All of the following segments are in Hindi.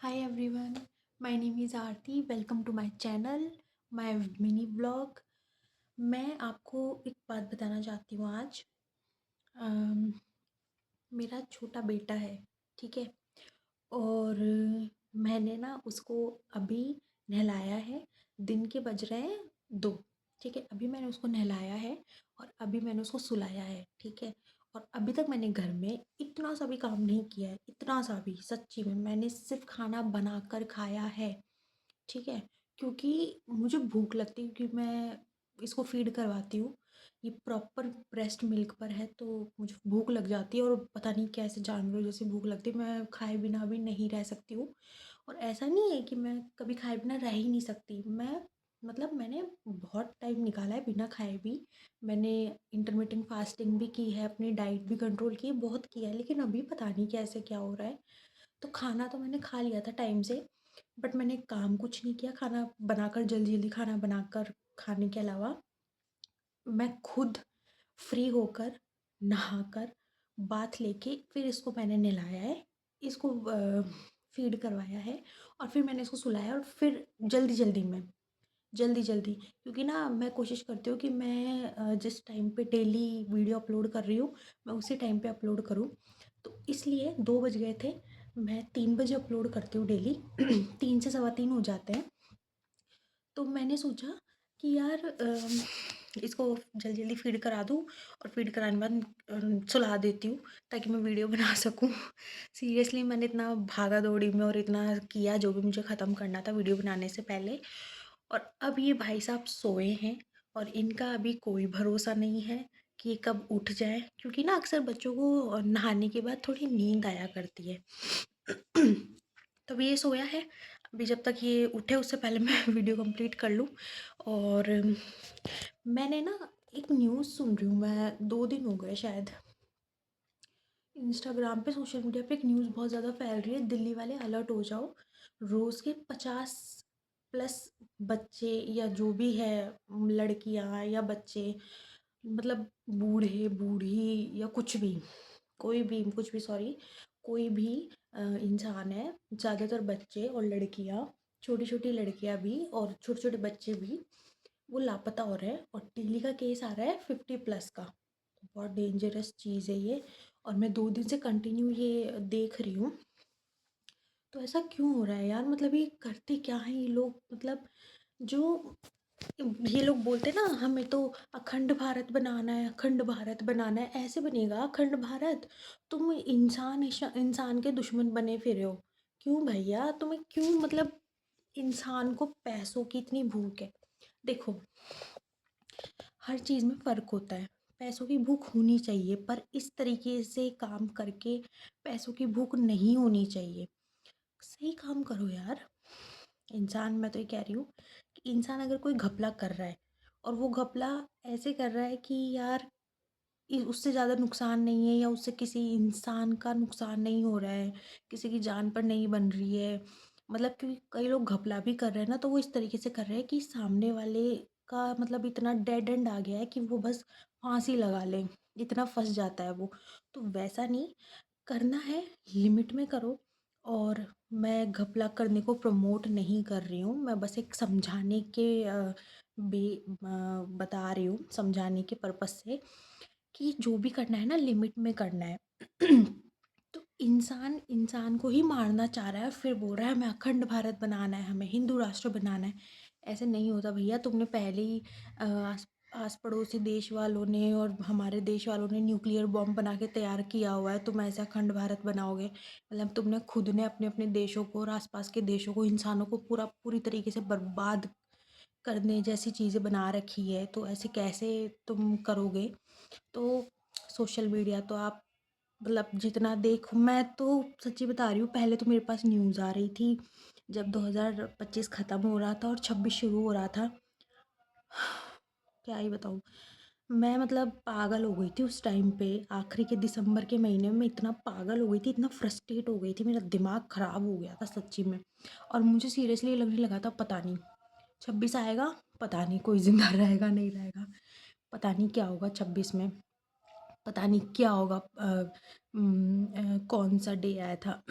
Hi everyone, my name is Aarti. Welcome to my channel, my mini blog. मैं आपको एक बात बताना चाहती हूँ आज। अम, मेरा छोटा बेटा है, ठीक है। और मैंने ना उसको अभी नहलाया है। दिन के बज रहे हैं 2, ठीक है। अभी मैंने उसको नहलाया है और अभी मैंने उसको सुलाया है, ठीक है। और अभी तक मैंने घर में इतना सा भी काम नहीं किया है, इतना सा भी, सच्ची में मैंने सिर्फ खाना बनाकर खाया है, ठीक है। क्योंकि मुझे भूख लगती है, क्योंकि मैं इसको फ़ीड करवाती हूँ। ये प्रॉपर ब्रेस्ट मिल्क पर है, तो मुझे भूख लग जाती है और पता नहीं कैसे जानवरों जैसी भूख लगती है। मैं खाए बिना भी नहीं रह सकती हूँ। और ऐसा नहीं है कि मैं कभी खाए बिना रह ही नहीं सकती। मैंने बहुत टाइम निकाला है बिना खाए भी। मैंने इंटरमिटेंट फास्टिंग भी की है, अपनी डाइट भी कंट्रोल की है, बहुत किया है। लेकिन अभी पता नहीं कैसे क्या हो रहा है। तो खाना तो मैंने खा लिया था टाइम से, बट मैंने काम कुछ नहीं किया। खाना बनाकर जल्दी जल्दी खाना बनाकर खाने के अलावा मैं खुद फ्री होकर नहाकर बाथ लेके फिर इसको मैंने नहलाया है, इसको फीड करवाया है और फिर मैंने इसको सुलाया। और फिर जल्दी जल्दी, क्योंकि ना मैं कोशिश करती हूँ कि मैं जिस टाइम पे डेली वीडियो अपलोड कर रही हूँ मैं उसी टाइम पे अपलोड करूँ। तो इसलिए 2 बज गए थे। मैं 3 बजे अपलोड करती हूँ डेली। 3 से सवा 3 हो जाते हैं। तो मैंने सोचा कि यार इसको जल्दी जल्दी फ़ीड करा दूँ और फ़ीड कराने के बाद सुला देती हूँ, ताकि मैं वीडियो बना सकूँ। सीरियसली मैंने इतना भागा दौड़ी में और इतना किया जो भी मुझे ख़त्म करना था वीडियो बनाने से पहले। और अब ये भाई साहब सोए हैं और इनका अभी कोई भरोसा नहीं है कि ये कब उठ जाए, क्योंकि ना अक्सर बच्चों को नहाने के बाद थोड़ी नींद आया करती है। तो अभी ये सोया है। अभी जब तक ये उठे उससे पहले मैं वीडियो कंप्लीट कर लूँ। और मैंने ना एक न्यूज़ सुन रही हूँ, मैं 2 दिन हो गए शायद। इंस्टाग्राम पे, सोशल मीडिया पे एक न्यूज़ बहुत ज़्यादा फैल रही है, दिल्ली वाले अलर्ट हो जाओ। रोज़ के 50 प्लस बच्चे या जो भी है, लड़कियां या बच्चे, मतलब बूढ़े बूढ़ी या कुछ भी, कोई भी कुछ भी सॉरी, कोई भी इंसान है, ज़्यादातर बच्चे और लड़कियां, छोटी छोटी लड़कियां भी और छोटे छोटे बच्चे भी, वो लापता हो रहे हैं। और डेली का केस आ रहा है 50 प्लस का। तो बहुत डेंजरस चीज़ है ये। और मैं 2 दिन से कंटिन्यू ये देख रही हूँ। तो ऐसा क्यों हो रहा है यार? मतलब ये करते क्या हैं ये लोग? मतलब जो ये लोग बोलते हैं ना, हमें तो अखंड भारत बनाना है, अखंड भारत बनाना है। ऐसे बनेगा अखंड भारत? तुम इंसान के दुश्मन बने फिरे हो। क्यों भैया? तुम्हें क्यों, मतलब इंसान को पैसों की इतनी भूख है? देखो, हर चीज़ में फ़र्क होता है। पैसों की भूख होनी चाहिए, पर इस तरीके से काम करके पैसों की भूख नहीं होनी चाहिए। सही काम करो यार। इंसान, मैं तो ये कह रही हूँ कि इंसान अगर कोई घपला कर रहा है और वो घपला ऐसे कर रहा है कि यार उससे ज़्यादा नुकसान नहीं है, या उससे किसी इंसान का नुकसान नहीं हो रहा है, किसी की जान पर नहीं बन रही है। मतलब क्योंकि कई लोग घपला भी कर रहे हैं ना, तो वो इस तरीके से कर रहे हैं कि सामने वाले का मतलब इतना डेड एंड आ गया है कि वो बस फांसी लगा ले, इतना फंस जाता है वो। तो वैसा नहीं करना है, लिमिट में करो। और मैं घपला करने को प्रमोट नहीं कर रही हूँ, मैं बस एक समझाने के बता रही हूँ, समझाने के पर्पस से, कि जो भी करना है ना लिमिट में करना है। तो इंसान इंसान को ही मारना चाह रहा है, फिर बोल रहा है हमें अखंड भारत बनाना है, हमें हिंदू राष्ट्र बनाना है। ऐसे नहीं होता भैया। तुमने पहले ही आस आस पड़ोसी देश वालों ने और हमारे देश वालों ने न्यूक्लियर बॉम्ब बना के तैयार किया हुआ है, तुम ऐसे अखंड भारत बनाओगे? मतलब तुमने खुद ने अपने अपने देशों को और आसपास के देशों को, इंसानों को पूरी तरीके से बर्बाद करने जैसी चीज़ें बना रखी है, तो ऐसे कैसे तुम करोगे? तो सोशल मीडिया तो आप, मतलब जितना देखो, मैं तो सच्ची बता रही हूँ, पहले तो मेरे पास न्यूज़ आ रही थी जब 2025 ख़त्म हो रहा था और 26 शुरू हो रहा था। क्या ही बताऊँ। मैं मतलब पागल हो गई थी उस टाइम पे। आखिरी के दिसंबर के महीने में इतना पागल हो गई थी, इतना फ्रस्ट्रेट हो गई थी, मेरा दिमाग ख़राब हो गया था सच्ची में। और मुझे सीरियसली लगने लगा था, पता नहीं 26 आएगा, पता नहीं कोई ज़िंदा रहेगा नहीं रहेगा, पता नहीं क्या होगा 26 में। पता नहीं क्या होगा। कौन सा डे आया था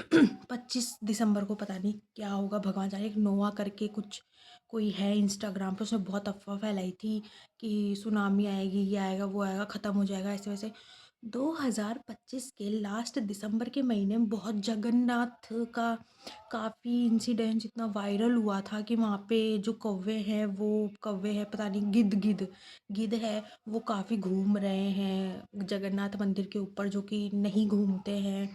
25 दिसंबर को, पता नहीं क्या होगा, भगवान जाने। एक नोवा करके कुछ कोई है इंस्टाग्राम पे, उसने बहुत अफवाह फैलाई थी कि सुनामी आएगी, ये आएगा, वो आएगा, ख़त्म हो जाएगा, ऐसे वैसे। 2025 के लास्ट दिसंबर के महीने में बहुत जगन्नाथ का काफ़ी इंसिडेंट इतना वायरल हुआ था कि वहाँ पे जो कौवे हैं, वो कौवे है, पता नहीं, गिद्ध गिद्ध गिद्ध है, वो काफ़ी घूम रहे हैं जगन्नाथ मंदिर के ऊपर, जो कि नहीं घूमते हैं,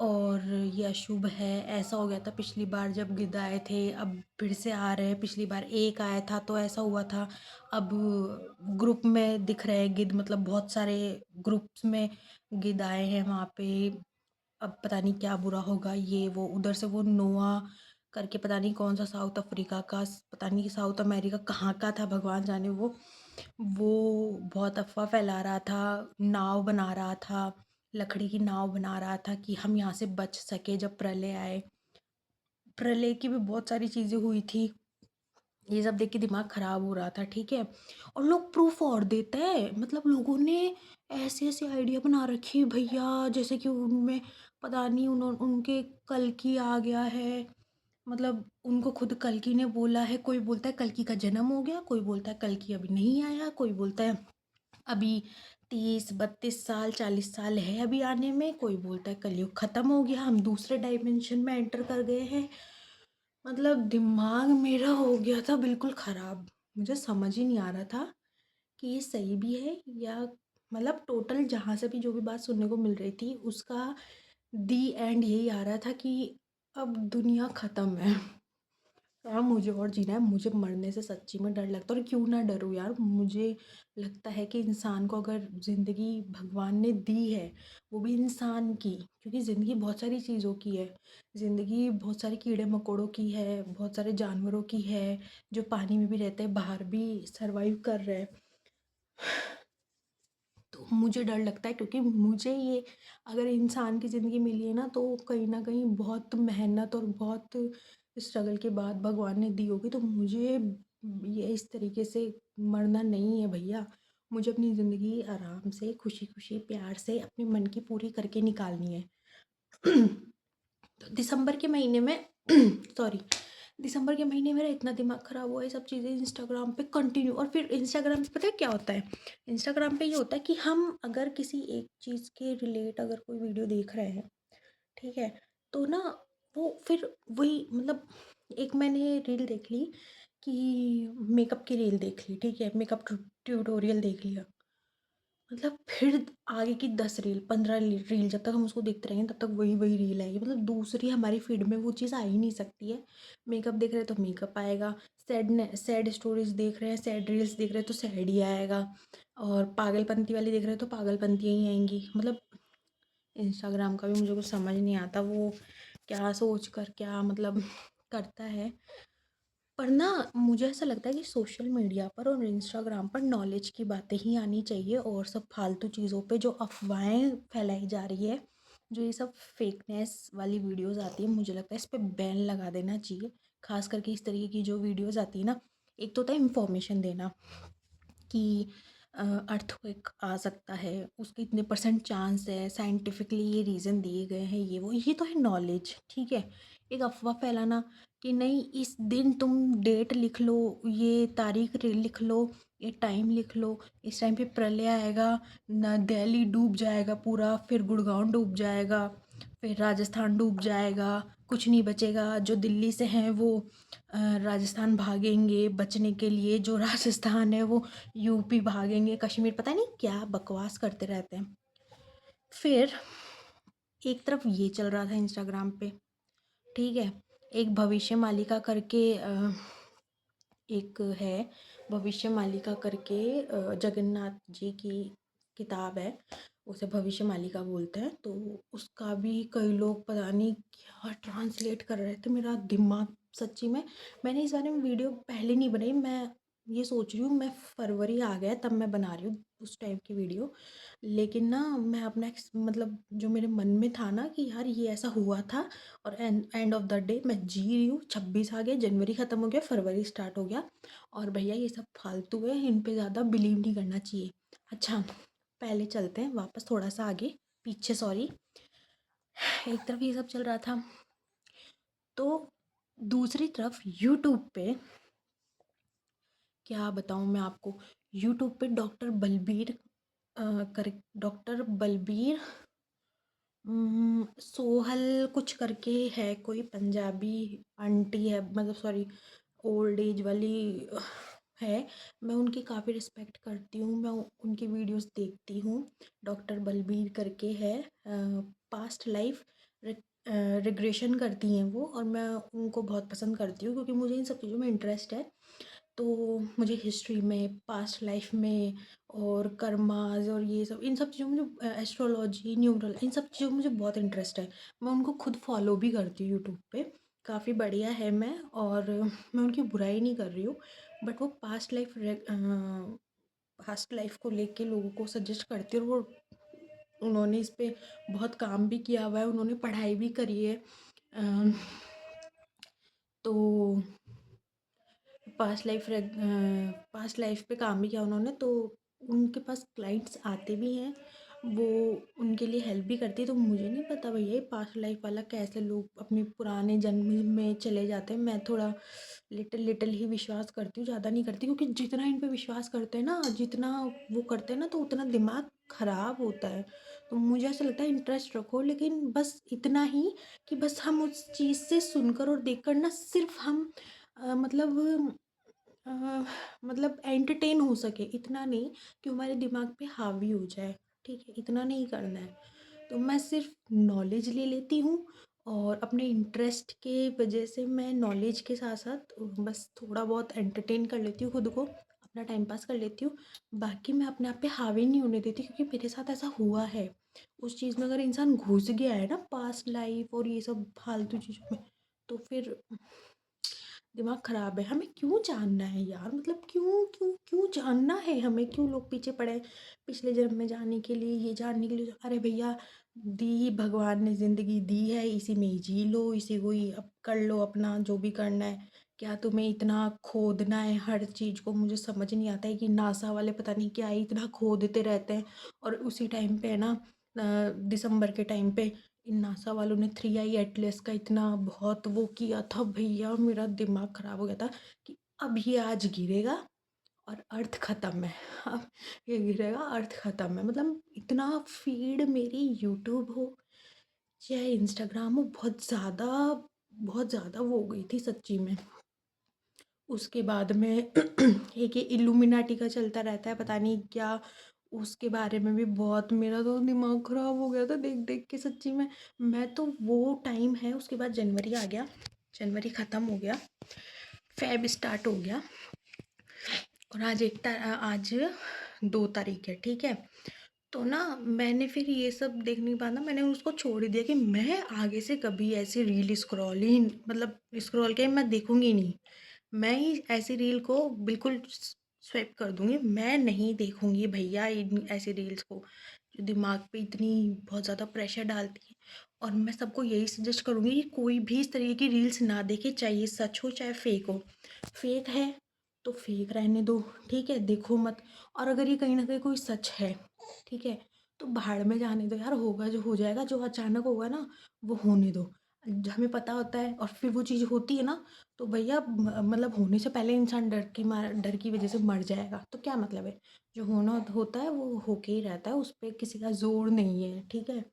और ये अशुभ है। ऐसा हो गया था पिछली बार जब गिद्ध आए थे, अब फिर से आ रहे हैं। पिछली बार एक आया था तो ऐसा हुआ था। अब ग्रुप में दिख रहे हैं गिद्ध, मतलब बहुत सारे ग्रुप्स में गिद्ध आए हैं वहाँ पे। अब पता नहीं क्या बुरा होगा, ये वो उधर से वो नोआ करके, पता नहीं कौन सा, साउथ अफ्रीका का, पता नहीं साउथ अमेरिका कहाँ का था, भगवान जाने। वो बहुत अफवाह फैला रहा था, नाव बना रहा था, लकड़ी की नाव बना रहा था कि हम यहाँ से बच सके जब प्रलय आए। प्रलय की भी बहुत सारी चीज़ें हुई थी। ये सब देख के दिमाग ख़राब हो रहा था, ठीक है। और लोग प्रूफ और देते हैं, मतलब लोगों ने ऐसे ऐसे आइडिया बना रखी है भैया, जैसे कि उनमें पता नहीं उनके कल्कि आ गया है। मतलब उनको खुद कल्कि ने बोला है, कोई बोलता है कल्कि का जन्म हो गया, कोई बोलता है कल्कि अभी नहीं आया, कोई बोलता है अभी 30 32 साल 40 साल है अभी आने में, कोई बोलता है कलयुग ख़त्म हो गया, हम दूसरे डायमेंशन में एंटर कर गए हैं। मतलब दिमाग मेरा हो गया था बिल्कुल ख़राब। मुझे समझ ही नहीं आ रहा था कि ये सही भी है या, मतलब टोटल जहाँ से भी जो भी बात सुनने को मिल रही थी उसका दी एंड यही आ रहा था कि अब दुनिया ख़त्म है। यार मुझे और जीना है, मुझे मरने से सच्ची में डर लगता है। और क्यों ना डरूं यार, मुझे लगता है कि इंसान को अगर ज़िंदगी भगवान ने दी है, वो भी इंसान की, क्योंकि ज़िंदगी बहुत सारी चीज़ों की है। ज़िंदगी बहुत सारे कीड़े मकोड़ों की है, बहुत सारे जानवरों की है, जो पानी में भी रहते हैं, बाहर भी सर्वाइव कर रहे हैं। तो मुझे डर लगता है, क्योंकि मुझे ये, अगर इंसान की ज़िंदगी मिली है ना, तो कहीं ना कहीं बहुत मेहनत और बहुत स्ट्रगल के बाद भगवान ने दी होगी। तो मुझे ये इस तरीके से मरना नहीं है भैया। मुझे अपनी ज़िंदगी आराम से, खुशी खुशी, प्यार से, अपने मन की पूरी करके निकालनी है। तो दिसंबर के महीने में सॉरी, दिसंबर के महीने मेरा इतना दिमाग ख़राब हुआ, ये सब चीज़ें इंस्टाग्राम पे कंटिन्यू। और फिर इंस्टाग्राम पे पता है क्या होता है, इंस्टाग्राम पे ये होता है कि हम अगर किसी एक चीज़ के रिलेट अगर कोई वीडियो देख रहे हैं, ठीक है, तो ना वो फिर वही, मतलब एक मैंने रील देख ली कि मेकअप की रील देख ली, ठीक है, मेकअप ट्यूटोरियल देख लिया, मतलब फिर आगे की 10 रील 15 रील जब तक हम उसको देखते रहेंगे तब तक वही वही रील आएगी। मतलब दूसरी हमारी फीड में वो चीज़ आ ही नहीं सकती है। मेकअप देख रहे हैं तो मेकअप आएगा, सैड स्टोरीज देख रहे हैं, सैड रील्स देख रहे हैं तो सैड ही आएगा, और पागलपंती वाली देख रहे हैं तो पागलपंती ही आएंगी। मतलब इंस्टाग्राम का भी मुझे कुछ समझ नहीं आता, वो क्या सोच कर क्या मतलब करता है। पर ना मुझे ऐसा लगता है कि सोशल मीडिया पर और इंस्टाग्राम पर नॉलेज की बातें ही आनी चाहिए, और सब फालतू चीज़ों पे जो अफवाहें फैलाई जा रही है, जो ये सब फेकनेस वाली वीडियोस आती है, मुझे लगता है इस पे बैन लगा देना चाहिए। खास करके इस तरीके की जो वीडियोस आती है ना, एक तो होता है इन्फॉर्मेशन देना कि अर्थक्वेक आ सकता है, उसके इतने परसेंट चांस है, साइंटिफिकली ये रीज़न दिए गए हैं, ये तो है नॉलेज, ठीक है। एक अफवाह फैलाना कि नहीं, इस दिन तुम डेट लिख लो, ये तारीख लिख लो, ये टाइम लिख लो, इस टाइम पे प्रलय आएगा, न दिल्ली डूब जाएगा पूरा, फिर गुड़गांव डूब जाएगा, फिर राजस्थान डूब जाएगा, कुछ नहीं बचेगा, जो दिल्ली से हैं वो राजस्थान भागेंगे बचने के लिए, जो राजस्थान है वो यूपी भागेंगे, कश्मीर, पता नहीं क्या बकवास करते रहते हैं। फिर एक तरफ ये चल रहा था इंस्टाग्राम पे, ठीक है। एक भविष्य मालिका करके एक है, भविष्य मालिका करके जगन्नाथ जी की किताब है, उसे भविष्य मालिका बोलते हैं। तो उसका भी कई लोग पता नहीं क्या ट्रांसलेट कर रहे थे, मेरा दिमाग सच्ची में। मैंने इस बारे में वीडियो पहले नहीं बनाई, मैं ये सोच रही हूँ, मैं फरवरी आ गया तब मैं बना रही हूँ उस टाइप की वीडियो। लेकिन ना मैं अपना मतलब जो मेरे मन में था ना कि यार ये ऐसा हुआ था, और एंड ऑफ द डे मैं जी रही हूँ, 26 आ गया, जनवरी ख़त्म हो गया, फरवरी स्टार्ट हो गया, और भैया ये सब फालतू है, इन पे ज़्यादा बिलीव नहीं करना चाहिए। अच्छा, पहले चलते हैं वापस, थोड़ा सा आगे पीछे, सॉरी। एक तरफ ये सब चल रहा था, तो दूसरी तरफ यूट्यूब पे, क्या बताऊँ मैं आपको, यूट्यूब पे डॉक्टर बलबीर कर डॉक्टर बलबीर सोहल कुछ करके है, कोई पंजाबी आंटी है, मतलब सॉरी, ओल्ड एज वाली है। मैं उनकी काफ़ी रिस्पेक्ट करती हूँ, मैं उनकी वीडियोस देखती हूँ। डॉक्टर बलबीर करके है, पास्ट लाइफ रिग्रेशन करती हैं वो, और मैं उनको बहुत पसंद करती हूँ क्योंकि मुझे इन सब चीज़ों में इंटरेस्ट है। तो मुझे हिस्ट्री में, पास्ट लाइफ में, और कर्मास और ये सब, इन सब चीज़ों में, मुझे एस्ट्रोलॉजी, न्यूमरल, इन सब चीज़ों में मुझे बहुत इंटरेस्ट है। मैं उनको खुद फॉलो भी करती हूँ यूट्यूब पे, काफ़ी बढ़िया है। और मैं उनकी बुराई नहीं कर रही हूँ, बट वो पास्ट लाइफ को लेके लोगों को सजेस्ट करती है, और वो उन्होंने इस पे बहुत काम भी किया हुआ है, उन्होंने पढ़ाई भी करी है। तो पास्ट लाइफ पे काम भी किया उन्होंने, तो उनके पास क्लाइंट्स आते भी हैं, वो उनके लिए हेल्प भी करती है। तो मुझे नहीं पता भैया ये पास्ट लाइफ वाला कैसे लोग अपने पुराने जन्म में चले जाते हैं। मैं थोड़ा लिटिल लिटिल ही विश्वास करती हूँ, ज़्यादा नहीं करती, क्योंकि जितना इन पे विश्वास करते हैं ना, जितना वो करते हैं ना, तो उतना दिमाग ख़राब होता है। तो मुझे ऐसा लगता है इंटरेस्ट रखो, लेकिन बस इतना ही कि बस हम उस चीज़ से सुनकर और देखकर ना सिर्फ हम अ, मतलब एंटरटेन हो सके, इतना नहीं कि हमारे दिमाग पे हावी हो जाए। ठीक है, इतना नहीं करना है। तो मैं सिर्फ नॉलेज ले लेती हूँ, और अपने इंटरेस्ट के वजह से मैं नॉलेज के साथ साथ बस थोड़ा बहुत एंटरटेन कर लेती हूँ खुद को, अपना टाइम पास कर लेती हूँ। बाकी मैं अपने आप पे हावी नहीं होने देती, क्योंकि मेरे साथ ऐसा हुआ है। उस चीज़ में अगर इंसान घुस गया है ना, पास्ट लाइफ और ये सब फालतू चीज़ों में, तो फिर दिमाग ख़राब है। हमें क्यों जानना है यार, मतलब क्यों क्यों क्यों जानना है हमें, क्यों लोग पीछे पड़े हैं पिछले जन्म में जाने के लिए, ये जानने के लिए। अरे भैया, दी भगवान ने ज़िंदगी दी है, इसी में ही जी लो, इसी को ही अब कर लो अपना जो भी करना है। क्या तुम्हें इतना खोदना है हर चीज़ को? मुझे समझ नहीं आता है कि नासा वाले पता नहीं क्या ही इतना खोदते रहते हैं, और उसी टाइम पे है ना, दिसंबर के टाइम पे इन नासा वालों ने 3 आई एटलस का इतना बहुत वो किया था भैया, मेरा दिमाग ख़राब हो गया था कि अब ये आज गिरेगा और अर्थ ख़त्म है। अब ये गिरेगा, अर्थ ख़त्म है। मतलब इतना फीड मेरी यूट्यूब हो चाहे इंस्टाग्राम हो, बहुत ज़्यादा वो हो गई थी सच्ची में। उसके बाद में एक ये इल्यूमिनाटी का चलता रहता है, पता नहीं क्या, उसके बारे में भी बहुत, मेरा तो दिमाग ख़राब हो गया था देख देख के सच्ची में। मैं तो, वो टाइम है, उसके बाद जनवरी आ गया, जनवरी ख़त्म हो गया, फेब स्टार्ट हो गया, और आज 2 तारीख है, ठीक है। तो ना मैंने फिर ये सब देख नहीं पाया, मैंने उसको छोड़ ही दिया कि मैं आगे से कभी ऐसी रील स्क्रॉल ही, मतलब स्क्रॉल के मैं देखूंगी नहीं। मैं ही ऐसी रील को बिल्कुल स्वाइप कर दूंगी, मैं नहीं देखूंगी भैया इन ऐसी रील्स को जो दिमाग पे इतनी बहुत ज़्यादा प्रेशर डालती है। और मैं सबको यही सजेस्ट करूँगी कि कोई भी इस तरीके की रील्स ना देखे, चाहे ये सच हो चाहे फेक हो। फेक है तो फेक रहने दो, ठीक है, देखो मत। और अगर ये कहीं ना कहीं कोई सच है, ठीक है, तो भाड़ में जाने दो यार, होगा जो हो जाएगा, जो अचानक होगा ना वो होने दो। हमें पता होता है और फिर वो चीज़ होती है ना, तो भैया मतलब होने से पहले इंसान डर की वजह से मर जाएगा, तो क्या मतलब है। जो होना होता है वो होके ही रहता है, उस पर किसी का जोर नहीं है, ठीक है।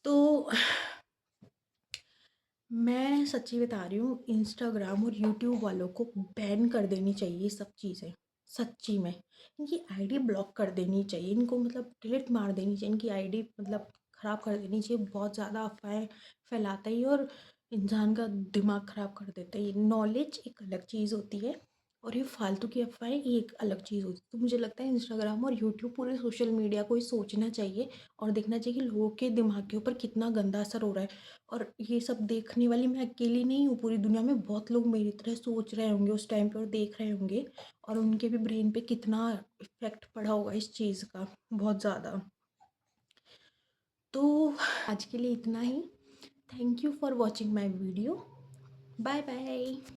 तो मैं सच्ची बता रही हूँ, इंस्टाग्राम और यूट्यूब वालों को बैन कर देनी चाहिए सब चीज़ें, सच्ची में। इनकी आईडी ब्लॉक कर देनी चाहिए, इनको मतलब डिलीट मार देनी चाहिए, इनकी आईडी मतलब ख़राब कर देनी चाहिए। बहुत ज़्यादा अफवाहें फैलाता ही, और इंसान का दिमाग ख़राब कर देता है। ये नॉलेज एक अलग चीज़ होती है, और ये फालतू की अफवाहें ये एक अलग चीज़ होती है। तो मुझे लगता है इंस्टाग्राम और यूट्यूब, पूरे सोशल मीडिया को ही सोचना चाहिए और देखना चाहिए कि लोगों के दिमाग के ऊपर कितना गंदा असर हो रहा है। और ये सब देखने वाली मैं अकेली नहीं हूँ, पूरी दुनिया में बहुत लोग मेरी तरह सोच रहे होंगे उस टाइम पे और देख रहे होंगे, और उनके भी ब्रेन पे कितना इफ़ेक्ट पड़ा होगा इस चीज़ का, बहुत ज़्यादा। तो आज के लिए इतना ही। Thank you for watching my video. Bye bye.